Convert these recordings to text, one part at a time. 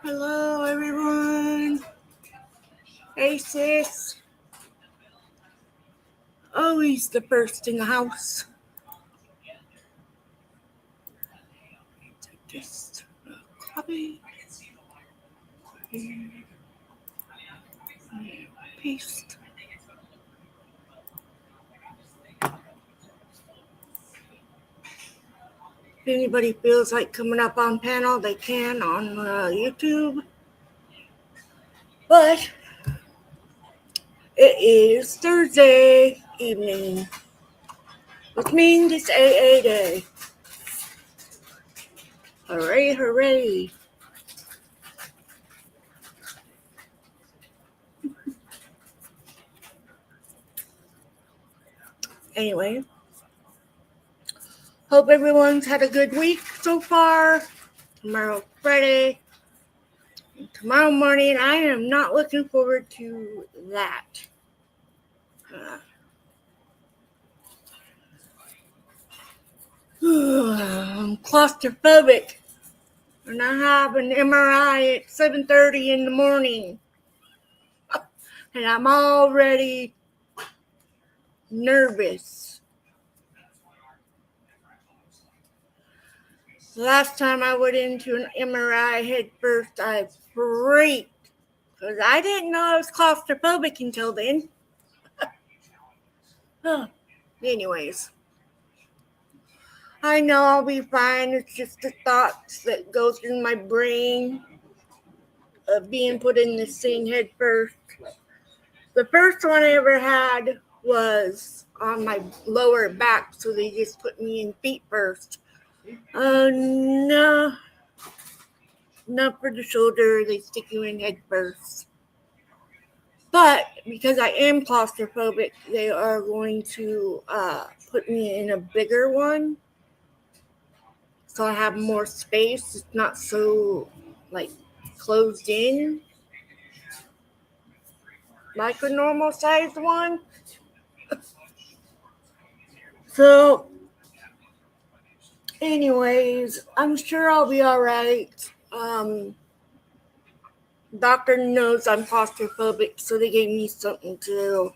Hello, everyone. Hey, sis. Always the first in the house. Just copy. Paste. If anybody feels like coming up on panel, they can on YouTube. But it is Thursday evening, which means it's AA day. Hooray, hooray. Anyway, hope everyone's had a good week so far. Tomorrow's Friday. Tomorrow morning, I am not looking forward to that. I'm claustrophobic, and I have an MRI at 7:30 in the morning, and I'm already nervous. Last time I went into an MRI head first, I freaked because I didn't know I was claustrophobic until then. Anyways, I know I'll be fine. It's just the thoughts that go through my brain of being put in this thing head first. The first one I ever had was on my lower back, so they just put me in feet first. No, not for the shoulder. They stick you in head first. But because I am claustrophobic, they are going to put me in a bigger one, so I have more space. It's not so closed in like a normal sized one. So anyways, I'm sure I'll be all right. Doctor knows I'm claustrophobic, so they gave me something to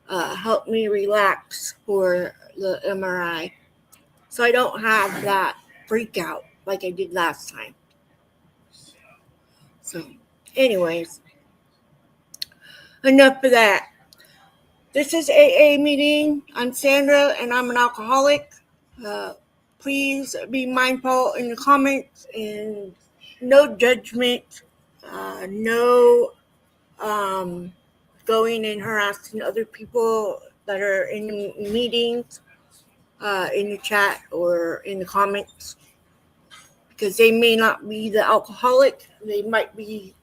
help me relax for the MRI, so I don't have that freak out like I did last time. So anyways, enough of that. This is AA meeting. I'm Sandra, and I'm an alcoholic. Please be mindful in the comments and no judgment, no going and harassing other people that are in meetings, in the chat or in the comments, because they may not be the alcoholic. They might be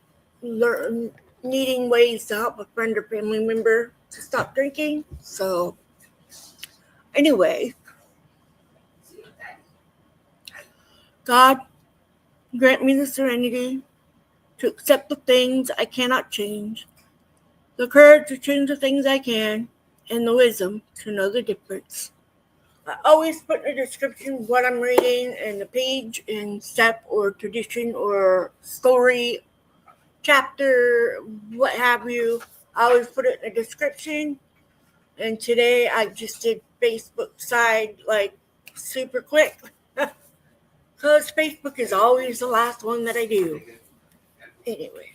needing ways to help a friend or family member to stop drinking. So anyway, God, grant me the serenity to accept the things I cannot change, the courage to change the things I can, and the wisdom to know the difference. I always put in the description what I'm reading and the page and step or tradition or story, chapter, what have you. I always put it in the description. And today I just did Facebook side super quick because Facebook is always the last one that I do. Anyway.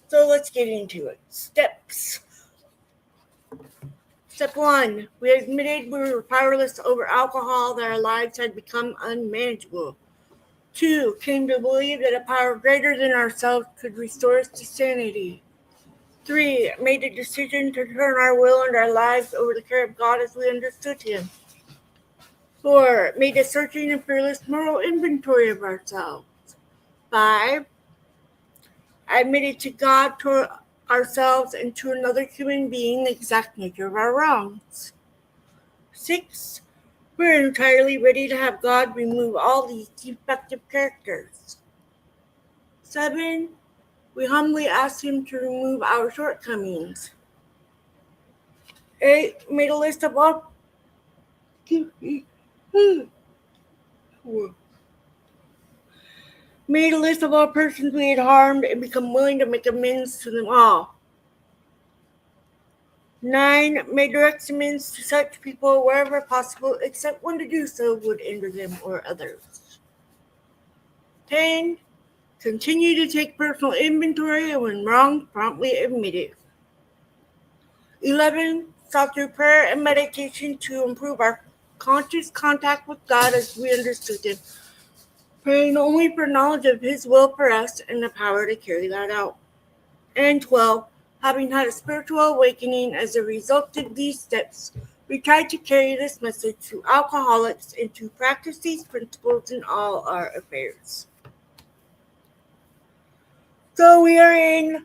So let's get into it. Steps. Step 1. We admitted we were powerless over alcohol, that our lives had become unmanageable. 2. Came to believe that a power greater than ourselves could restore us to sanity. 3. Made a decision to turn our will and our lives over the care of God as we understood Him. 4. Made a searching and fearless moral inventory of ourselves. 5. Admitted to God, to ourselves, and to another human being the exact nature of our wrongs. 6. We're entirely ready to have God remove all these defective characters. 7. We humbly ask Him to remove our shortcomings. 8. Made a list of all made a list of all persons we had harmed and become willing to make amends to them all. 9. Made direct amends to such people wherever possible, except when to do so would injure them or others. 10. Continue to take personal inventory and when wrong, promptly admit it. 11. Sought through prayer and meditation to improve our conscious contact with God as we understood Him, praying only for knowledge of His will for us and the power to carry that out. And 12. Having had a spiritual awakening as a result of these steps, we try to carry this message to alcoholics and to practice these principles in all our affairs. So we are in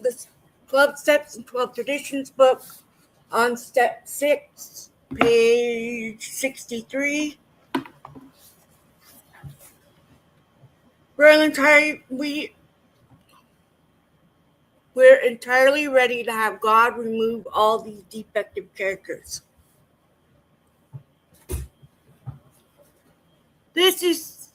the 12 Steps and 12 Traditions book on step 6, page 63. We're entirely ready to have God remove all these defective characters. This is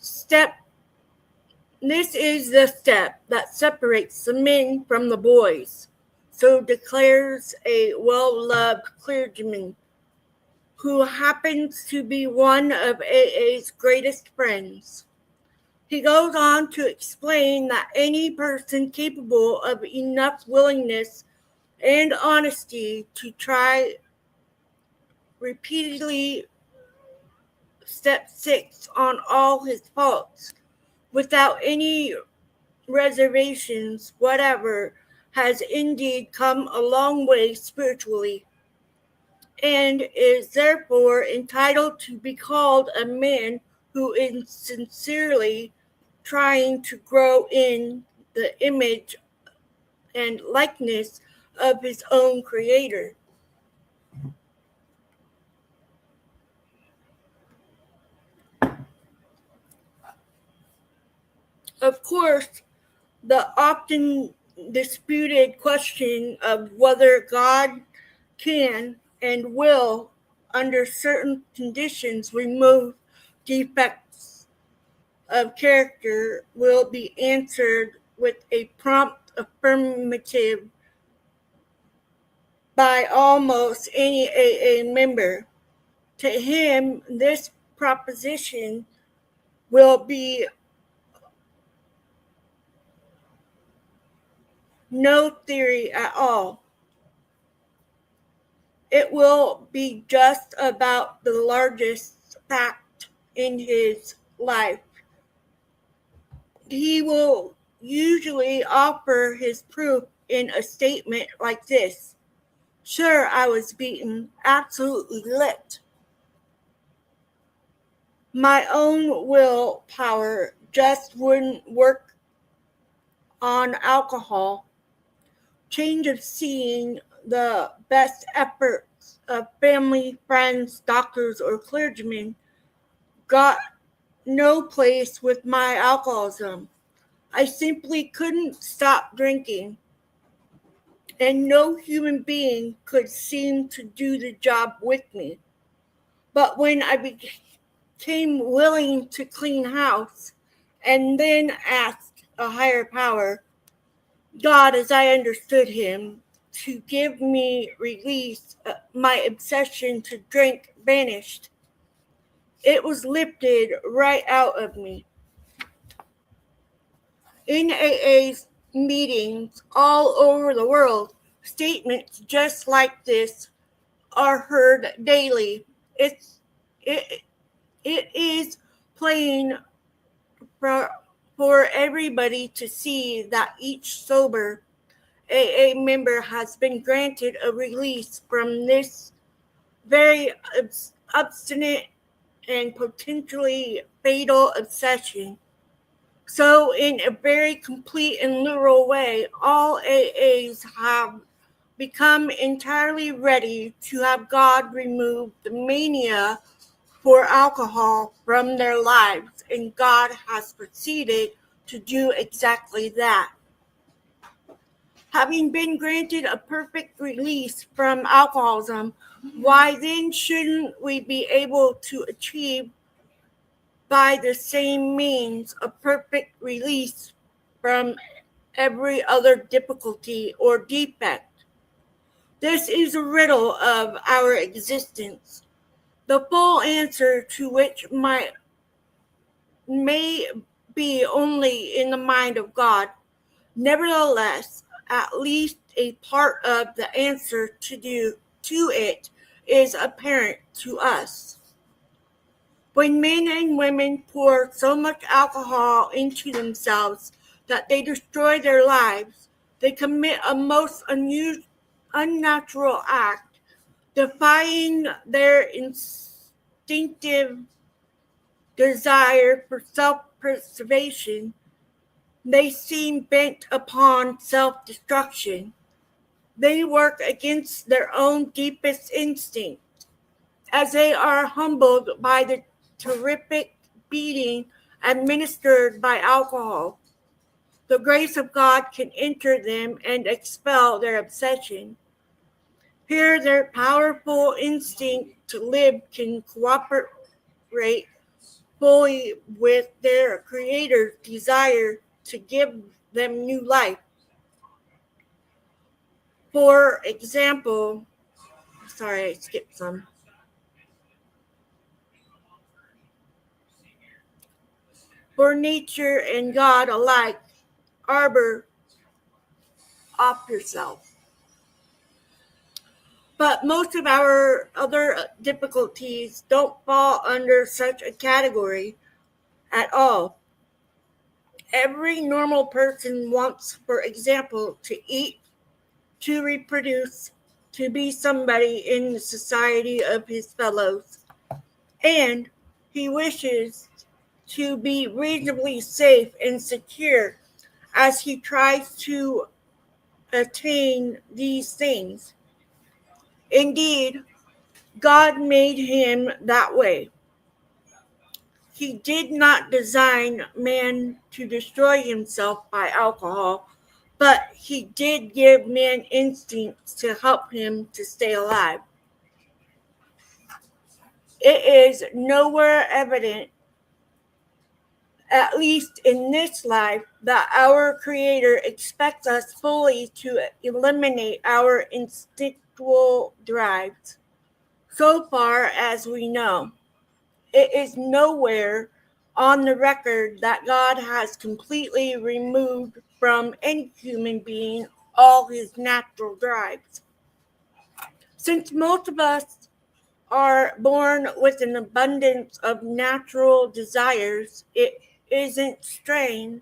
the step that separates the men from the boys, so declares a well-loved clergyman who happens to be one of AA's greatest friends. He goes on to explain that any person capable of enough willingness and honesty to try repeatedly step 6 on all his faults without any reservations whatever has indeed come a long way spiritually and is therefore entitled to be called a man who is sincerely trying to grow in the image and likeness of his own Creator. Of course, the often disputed question of whether God can and will, under certain conditions, remove defects of character will be answered with a prompt affirmative by almost any AA member. To him, this proposition will be no theory at all. It will be just about the largest fact in his life. He will usually offer his proof in a statement like this: "Sure, I was beaten, absolutely licked. My own willpower just wouldn't work on alcohol. Change of scene, the best efforts of family, friends, doctors, or clergymen got no place with my alcoholism. I simply couldn't stop drinking, and no human being could seem to do the job with me. But when I became willing to clean house and then asked a higher power, God as I understood him, to give me release, my obsession to drink vanished. It was lifted right out of me." In AA's meetings all over the world, statements just like this are heard daily. It is plain for everybody to see that each sober AA member has been granted a release from this very obstinate and potentially fatal obsession. So, in a very complete and literal way, all AAs have become entirely ready to have God remove the mania for alcohol from their lives, and God has proceeded to do exactly that. Having been granted a perfect release from alcoholism, why then shouldn't we be able to achieve by the same means a perfect release from every other difficulty or defect? This is a riddle of our existence, the full answer to which may be only in the mind of God. Nevertheless, at least a part of the answer to it is apparent to us. When men and women pour so much alcohol into themselves that they destroy their lives, they commit a most unnatural act, defying their instinctive desire for self-preservation. They seem bent upon self-destruction. They work against their own deepest instinct. As they are humbled by the terrific beating administered by alcohol, the grace of God can enter them and expel their obsession. Here, their powerful instinct to live can cooperate fully with their Creator's desire to give them new life. For example, sorry, I skipped some. For nature and God alike, arbor off yourself. But most of our other difficulties don't fall under such a category at all. Every normal person wants, for example, to eat, to reproduce, to be somebody in the society of his fellows, and he wishes to be reasonably safe and secure as he tries to attain these things. Indeed, God made him that way. He did not design man to destroy himself by alcohol, but he did give man instincts to help him to stay alive. It is nowhere evident, at least in this life, that our Creator expects us fully to eliminate our instinctual drives. So far as we know, it is nowhere on the record that God has completely removed from any human being all his natural drives. Since most of us are born with an abundance of natural desires, it isn't strange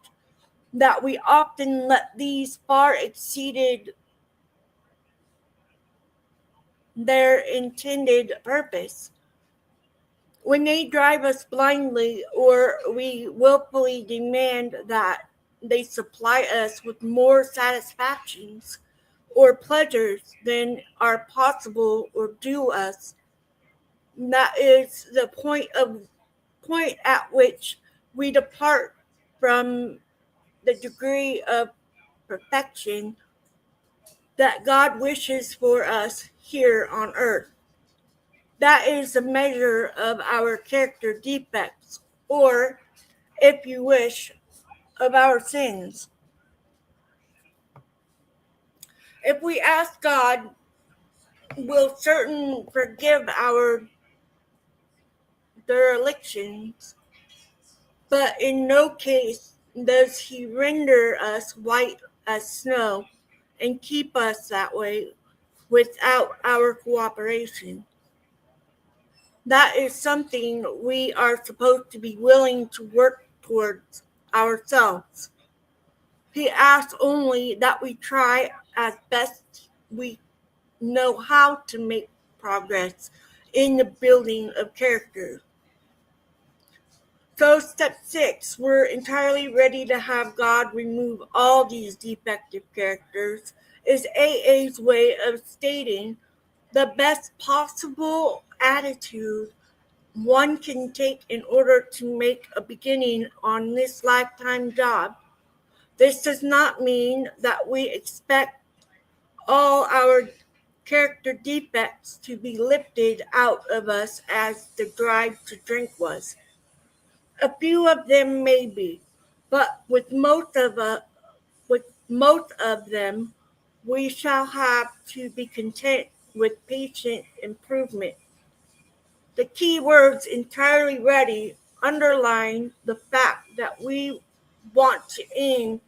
that we often let these far exceed their intended purpose. When they drive us blindly, or we willfully demand that they supply us with more satisfactions or pleasures than are possible or due us, that is the point at which we depart from the degree of perfection that God wishes for us here on earth. That is the measure of our character defects, or, if you wish, of our sins. If we ask God, will certain forgive our derelictions, but in no case does he render us white as snow and keep us that way without our cooperation. That is something we are supposed to be willing to work towards ourselves. He asks only that we try as best we know how to make progress in the building of character. So step 6, we're entirely ready to have God remove all these defective characters, is AA's way of stating the best possible attitude one can take in order to make a beginning on this lifetime job. This does not mean that we expect all our character defects to be lifted out of us as the drive to drink was. A few of them maybe, but with most of them, we shall have to be content with patient improvement. The key words entirely ready underline the fact that we want to aim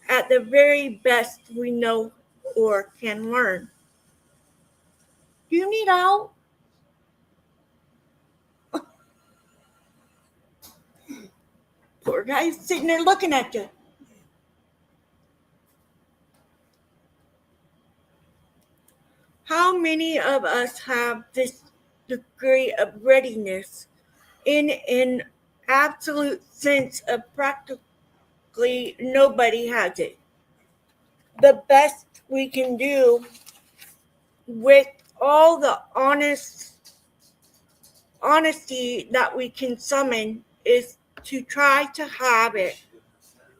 at the very best we know or can learn. Do you need help? Poor guy's sitting there looking at you. How many of us have this degree of readiness in an absolute sense of practically nobody has it? The best we can do with all the honesty that we can summon is to try to have it.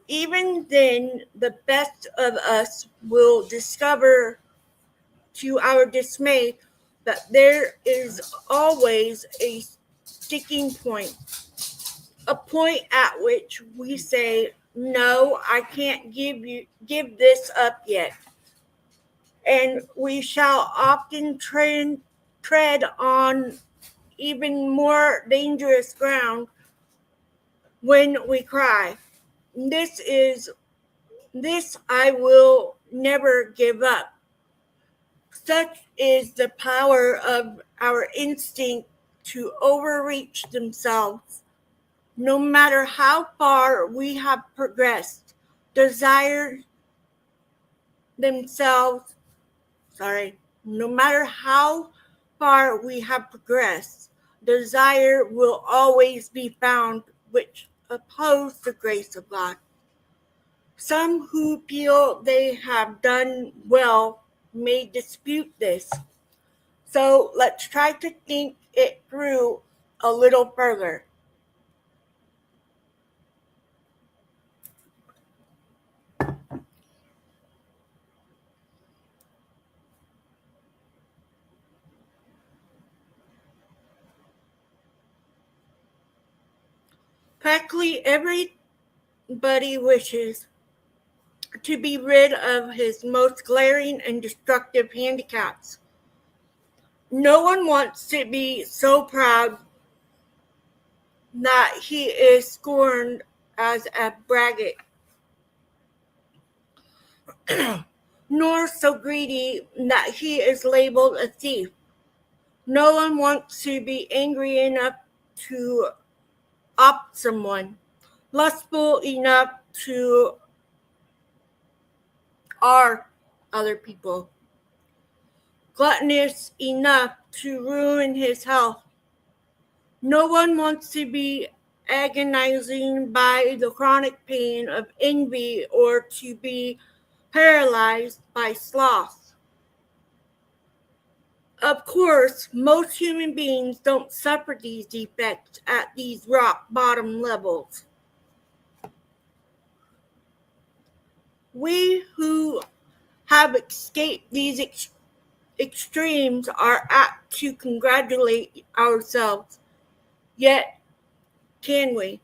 Even then, the best of us will discover to our dismay that there is always a sticking point, a point at which we say, "No, I can't give this up yet." And we shall often tread on even more dangerous ground when we cry, This I will never give up." Such is the power of our instinct to overreach themselves. No matter how far we have progressed, desire themselves, no matter how far we have progressed, desire will always be found which oppose the grace of God. Some who feel they have done well may dispute this. So let's try to think it through a little further. Practically everybody wishes to be rid of his most glaring and destructive handicaps. No one wants to be so proud that he is scorned as a braggart, nor so greedy that he is labeled a thief. No one wants to be angry enough to opt someone, lustful enough to are other people, gluttonous enough to ruin his health. No one wants to be agonizing by the chronic pain of envy or to be paralyzed by sloth. Of course, most human beings don't suffer these defects at these rock bottom levels. We who have escaped these extremes are apt to congratulate ourselves. Yet, can we?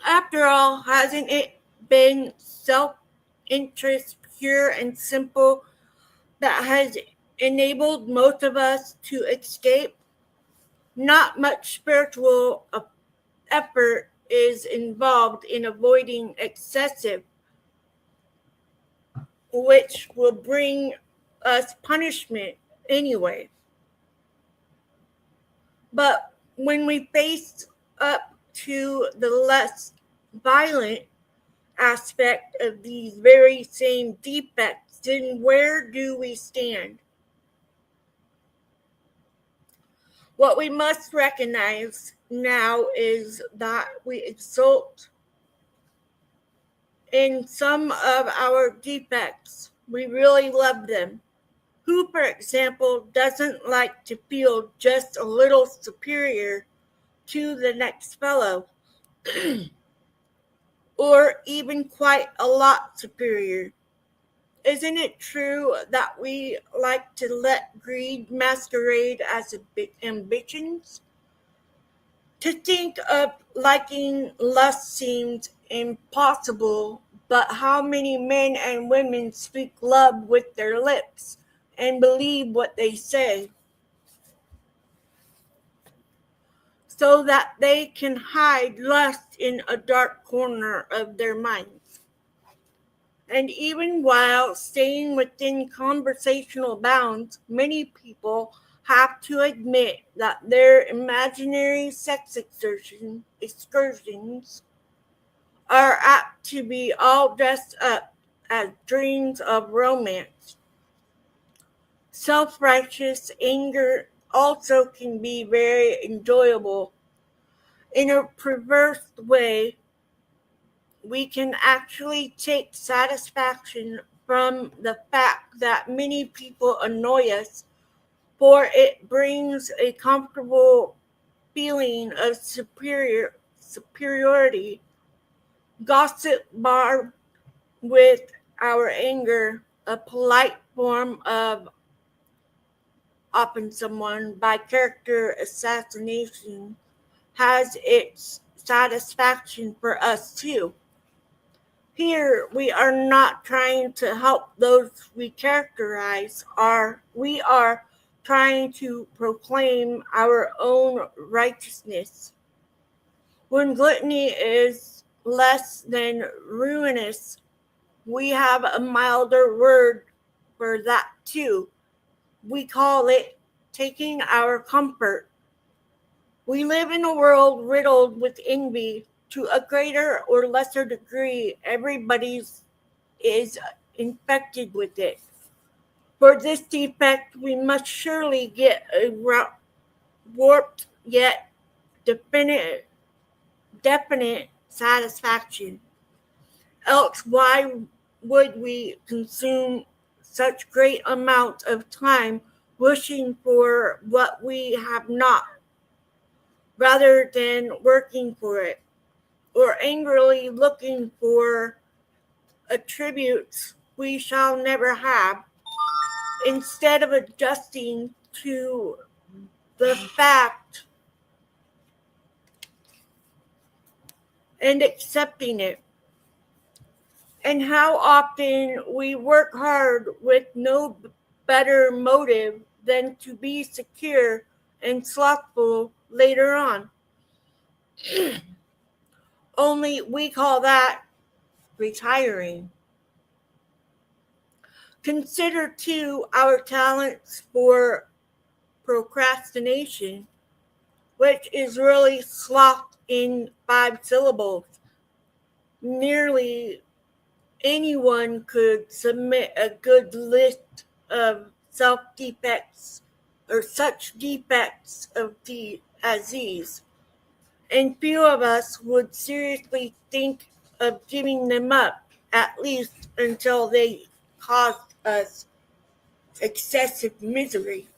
After all, hasn't it been self-interest, pure and simple, that has enabled most of us to escape? Not much spiritual effort is involved in avoiding excessive, which will bring us punishment anyway. But when we face up to the less violent aspect of these very same defects, then where do we stand? What we must recognize now is that we exult in some of our defects. We really love them. Who, for example, doesn't like to feel just a little superior to the next fellow, or even quite a lot superior? Isn't it true that we like to let greed masquerade as ambitions? To think of liking lust seems impossible, but how many men and women speak love with their lips and believe what they say so that they can hide lust in a dark corner of their minds? And even while staying within conversational bounds, many people have to admit that their imaginary sex excursions are apt to be all dressed up as dreams of romance. Self righteous anger also can be very enjoyable. In a perverse way, we can actually take satisfaction from the fact that many people annoy us, for it brings a comfortable feeling of superiority. Gossip bar with our anger, a polite form of offing someone by character assassination, has its satisfaction for us too. Here, we are not trying to help those we characterize, we are trying to proclaim our own righteousness. When gluttony is less than ruinous, we have a milder word for that too. We call it taking our comfort. We live in a world riddled with envy. To a greater or lesser degree, everybody's is infected with it. For this defect, we must surely get a warped yet definite satisfaction. Else, why would we consume such great amounts of time wishing for what we have not, rather than working for it, or angrily looking for attributes we shall never have, instead of adjusting to the fact and accepting it? And how often we work hard with no better motive than to be secure and slothful later on. Only we call that retiring. Consider too our talents for procrastination, which is really sloth in 5 syllables. Nearly anyone could submit a good list of self defects or such defects as these, and few of us would seriously think of giving them up, at least until they caused us excessive misery.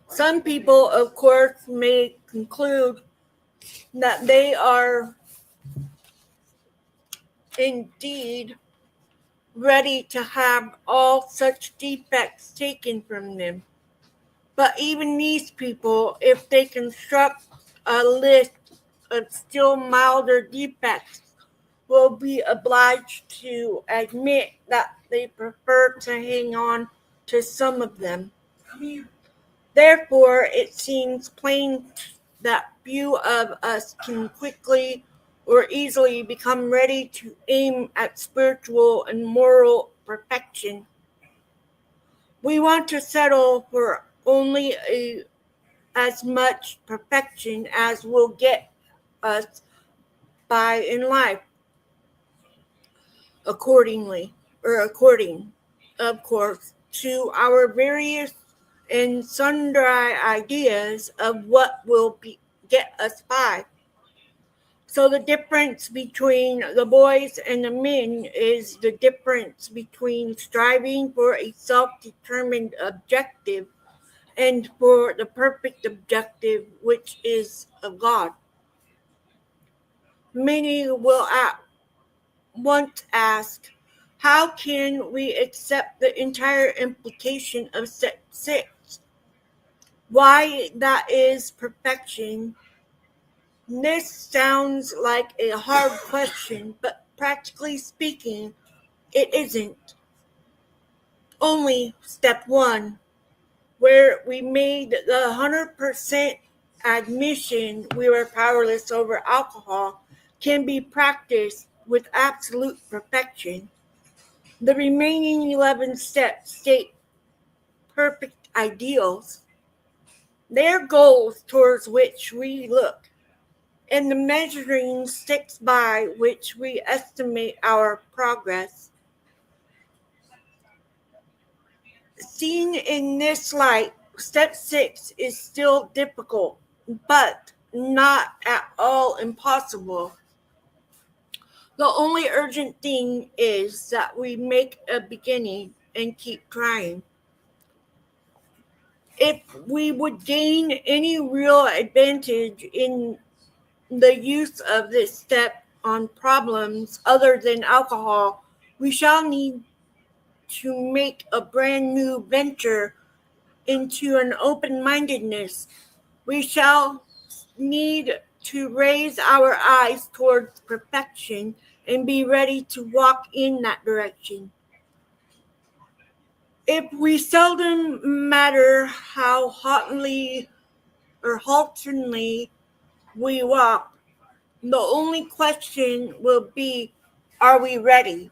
Some people, of course, may conclude that they are indeed ready to have all such defects taken from them. But even these people, if they construct a list of still milder defects, will be obliged to admit that they prefer to hang on to some of them. Therefore, it seems plain that few of us can quickly or easily become ready to aim at spiritual and moral perfection. We want to settle for only as much perfection as will get us by in life, according, of course, to our various and sundry ideas of what will get us by. So the difference between the boys and the men is the difference between striving for a self-determined objective and for the perfect objective, which is of God. Many will at once ask, how can we accept the entire implication of step 6? Why that is perfection? This sounds like a hard question, but practically speaking, it isn't. Only step 1, where we made the 100% admission we were powerless over alcohol, can be practiced with absolute perfection. The remaining 11 steps state perfect ideals. They are goals towards which we look, and the measuring sticks by which we estimate our progress. Seen in this light, step 6 is still difficult, but not at all impossible. The only urgent thing is that we make a beginning and keep trying. If we would gain any real advantage in the use of this step on problems other than alcohol, we shall need to make a brand new venture into an open-mindedness. We shall need to raise our eyes towards perfection and be ready to walk in that direction. If we seldom matter how hotly or haltingly we walk, the only question will be, are we ready?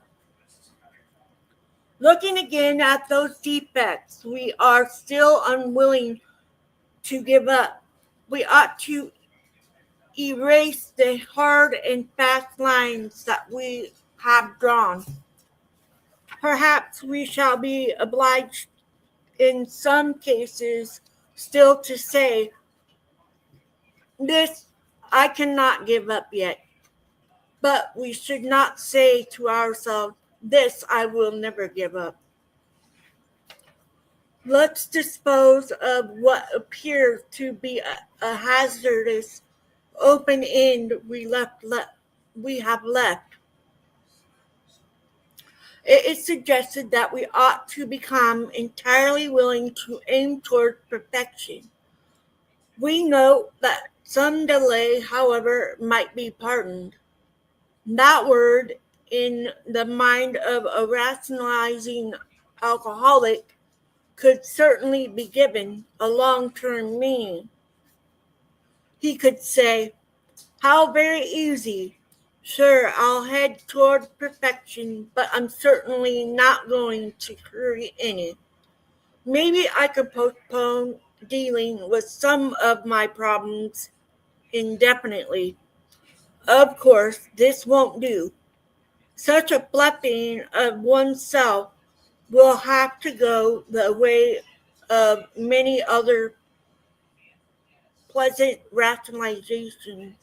Looking again at those defects, we are still unwilling to give up. We ought to erase the hard and fast lines that we have drawn. Perhaps we shall be obliged in some cases still to say, this I cannot give up yet. But we should not say to ourselves, this I will never give up. Let's dispose of what appears to be a hazardous open end we have left. It is suggested that we ought to become entirely willing to aim toward perfection. We note that some delay, however, might be pardoned. That word, in the mind of a rationalizing alcoholic, could certainly be given a long-term meaning. He could say, how very easy. Sure, I'll head toward perfection, but I'm certainly not going to hurry any. Maybe I could postpone dealing with some of my problems indefinitely. Of course, this won't do. Such a bluffing of oneself will have to go the way of many other pleasant rationalizations.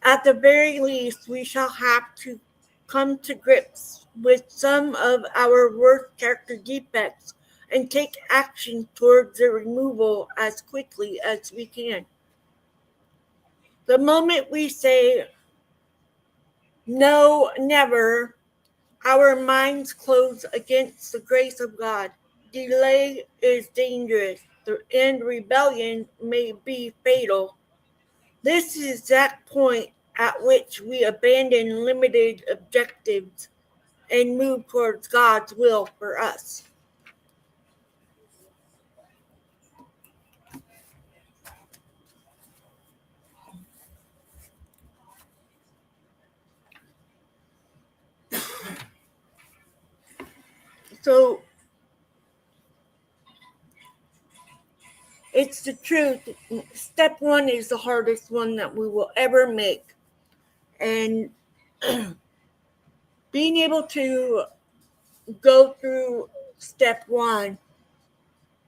At the very least, we shall have to come to grips with some of our worst character defects and take action towards their removal as quickly as we can. The moment we say, no, never, our minds close against the grace of God. Delay is dangerous, and rebellion may be fatal. This is that point at which we abandon limited objectives and move towards God's will for us. So it's the truth. Step 1 is the hardest one that we will ever make. And being able to go through step 1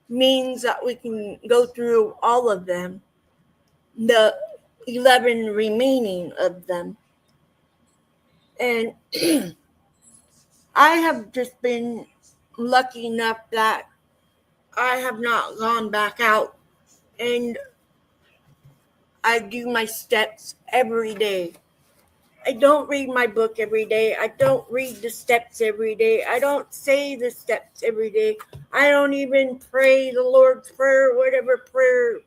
means that we can go through all of them, the 11 remaining of them. And I have just been lucky enough that I have not gone back out, and I do my steps every day. I don't read my book every day. I don't read the steps every day. I don't say the steps every day. I don't even pray the Lord's Prayer, whatever prayer,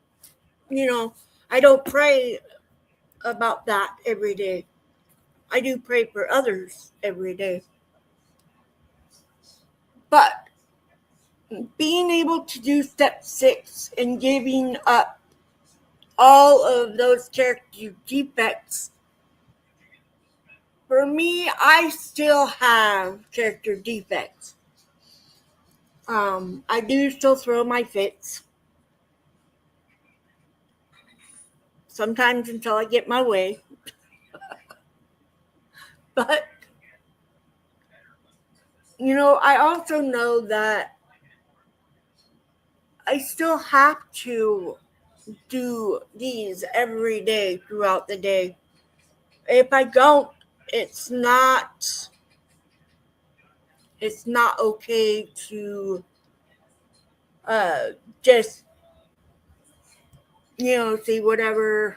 I don't pray about that every day. I do pray for others every day. But being able to do step 6 and giving up all of those character defects, for me, I still have character defects. I do still throw my fits. Sometimes until I get my way. But, I also know that I still have to do these every day throughout the day. If I don't, it's not okay to just say whatever.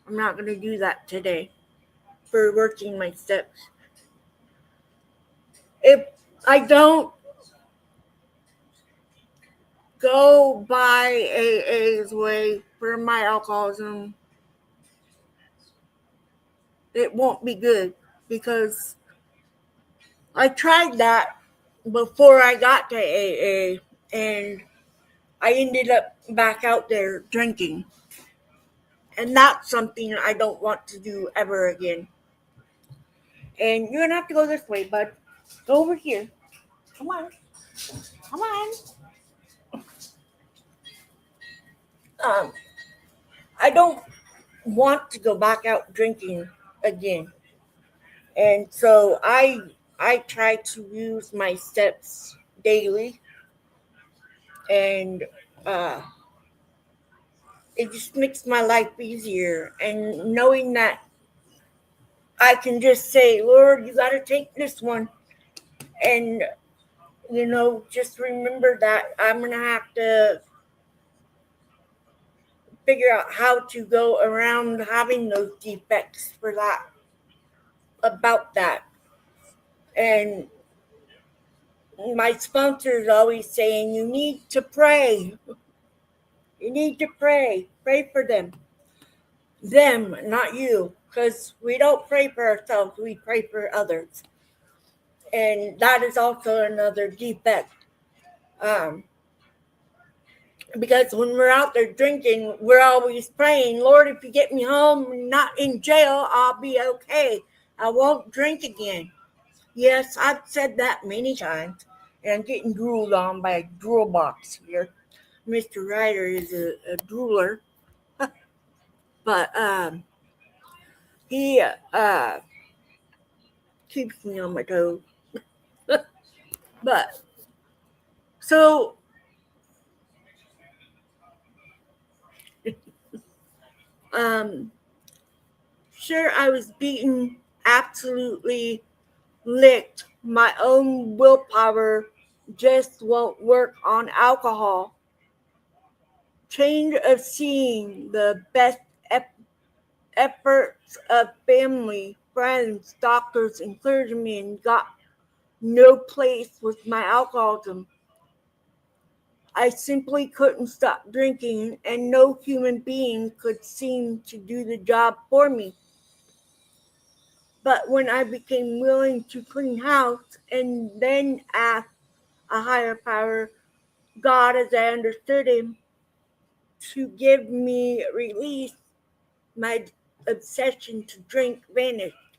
I'm not going to do that today for working my steps. If I don't go by AA's way for my alcoholism, it won't be good, because I tried that before I got to AA, and I ended up back out there drinking. And that's something I don't want to do ever again. And you're going to have to go this way, bud. Go over here. Come on. Come on. I don't want to go back out drinking again. And so I try to use my steps daily, and it just makes my life easier. And knowing that I can just say, Lord, you got to take this one. And, just remember that I'm going to have to figure out how to go around having those defects for that, about that. And my sponsor is always saying, you need to pray. You need to pray. Pray for them. Them, not you. Because we don't pray for ourselves. We pray for others. And that is also another defect. Because when we're out there drinking, we're always praying, Lord, if you get me home, not in jail, I'll be okay. I won't drink again. Yes, I've said that many times. And I'm getting drooled on by a drool box here. Mr. Ryder is a drooler. But he keeps me on my toes. But, so, sure, I was beaten, absolutely licked. My own willpower just won't work on alcohol. Change of seeing the best efforts of family, friends, doctors, and clergymen got no place with my alcoholism. I simply couldn't stop drinking, and no human being could seem to do the job for me. But when I became willing to clean house and then ask a higher power, God as I understood him, to give me release, my obsession to drink vanished.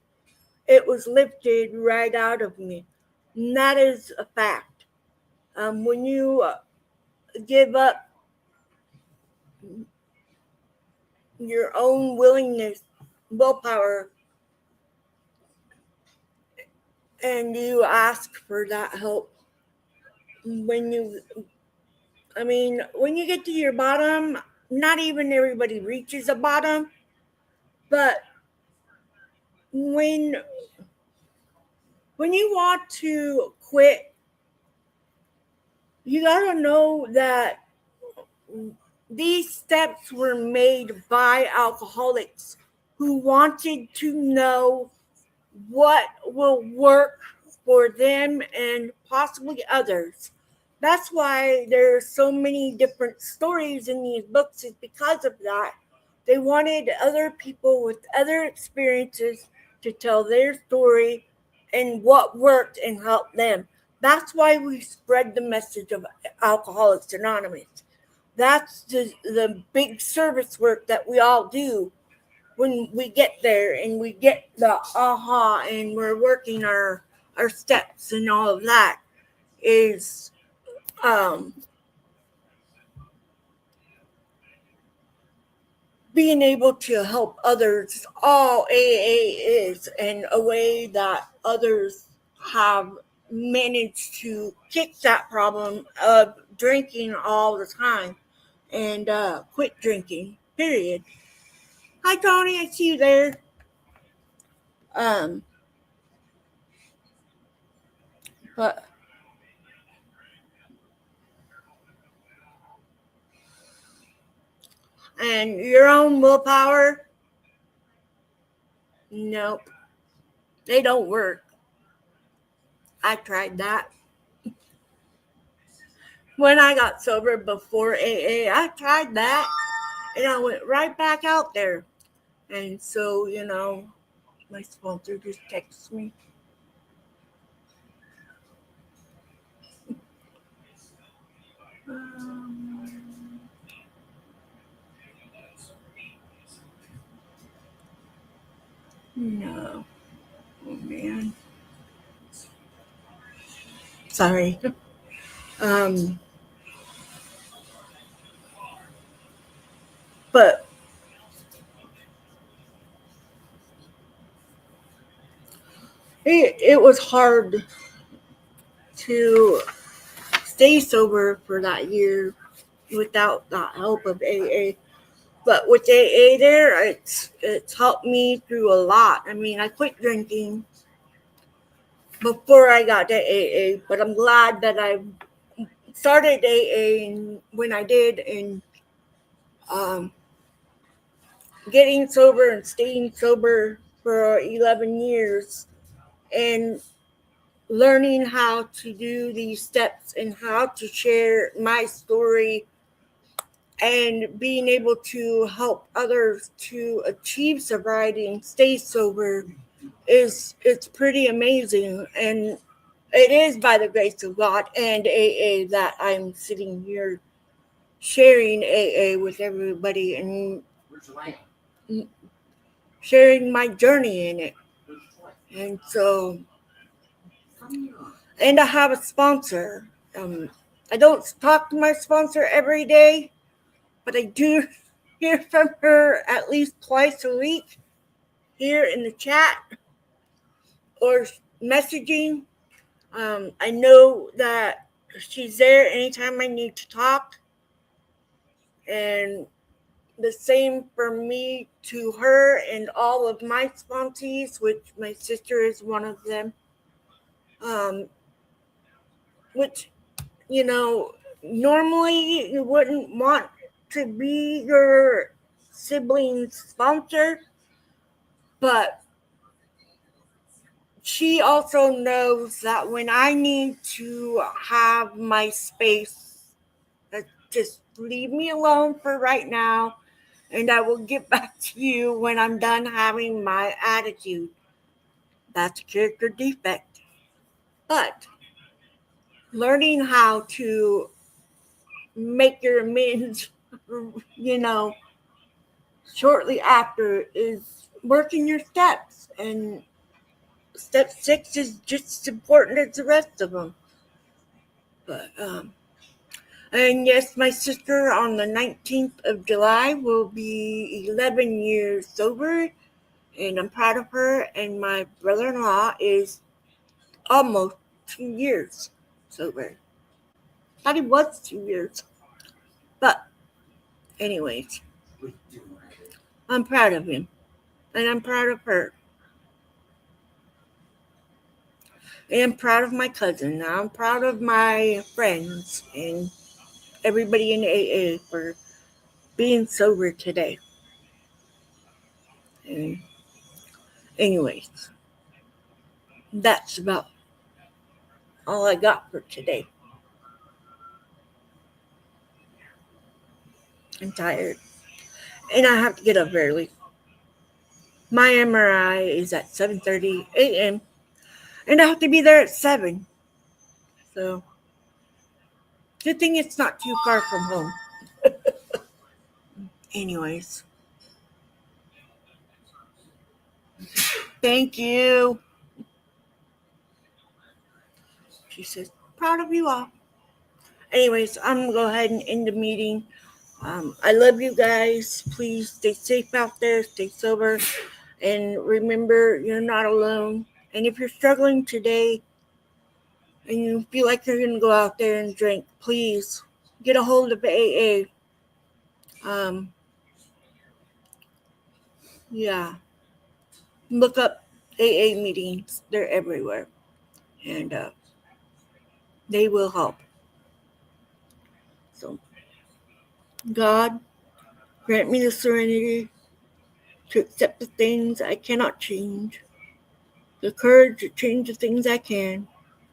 It was lifted right out of me. And that is a fact. When you give up your own willpower, and you ask for that help, when you get to your bottom, not even everybody reaches a bottom, but when you want to quit, You gotta know that these steps were made by alcoholics who wanted to know what will work for them and possibly others. That's why there's so many different stories in these books, is because of that. They wanted other people with other experiences to tell their story and what worked and help them. That's why we spread the message of Alcoholics Anonymous. That's the big service work that we all do when we get there and we get the aha and we're working our steps and all of that is being able to help others. All AA is, and a way that others have managed to kick that problem of drinking all the time and quit drinking, period. Hi, Tony, I see you there. Um, but and your own willpower, nope, they don't work. I tried that when I got sober before AA. I tried that, and I went right back out there. And so, my sponsor just texts me. No. Oh, man. Sorry. But it was hard to stay sober for that year without the help of AA. But with AA there, it's helped me through a lot. I mean, I quit drinking before I got to AA, but I'm glad that I started AA when I did, and getting sober and staying sober for 11 years and learning how to do these steps and how to share my story and being able to help others to achieve sobriety and stay sober it's pretty amazing. And it is by the grace of God and AA that I'm sitting here sharing AA with everybody and sharing my journey in it. And so, and I have a sponsor. I don't talk to my sponsor every day, but I do hear from her at least twice a week here in the chat or messaging. I know that she's there anytime I need to talk. And the same for me to her and all of my sponsees, which my sister is one of them. Which, normally you wouldn't want to be your sibling's sponsor, but she also knows that when I need to have my space, just leave me alone for right now, and I will get back to you when I'm done having my attitude. That's a character defect. But learning how to make your amends, shortly after is working your steps. And step 6 is just as important as the rest of them. But, and yes, my sister on the 19th of July will be 11 years sober, and I'm proud of her. And my brother-in-law is almost 2 years sober. Thought he was 2 years. But anyways, I'm proud of him, and I'm proud of her. And I'm proud of my cousin. I'm proud of my friends and everybody in AA for being sober today. And anyways, that's about all I got for today. I'm tired. And I have to get up early. My MRI is at 7:30 a.m. and I have to be there at 7. So, good thing it's not too far from home. Anyways, thank you. She says, proud of you all. Anyways, I'm going to go ahead and end the meeting. I love you guys. Please stay safe out there, stay sober, and remember you're not alone. And if you're struggling today and you feel like you're going to go out there and drink, please get a hold of AA. Yeah, look up AA meetings. They're everywhere, and they will help. So, God, grant me the serenity to accept the things I cannot change, the courage to change the things I can,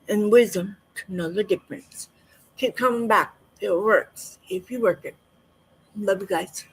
and wisdom to know the difference. Keep coming back. It works if you work it. Love you guys.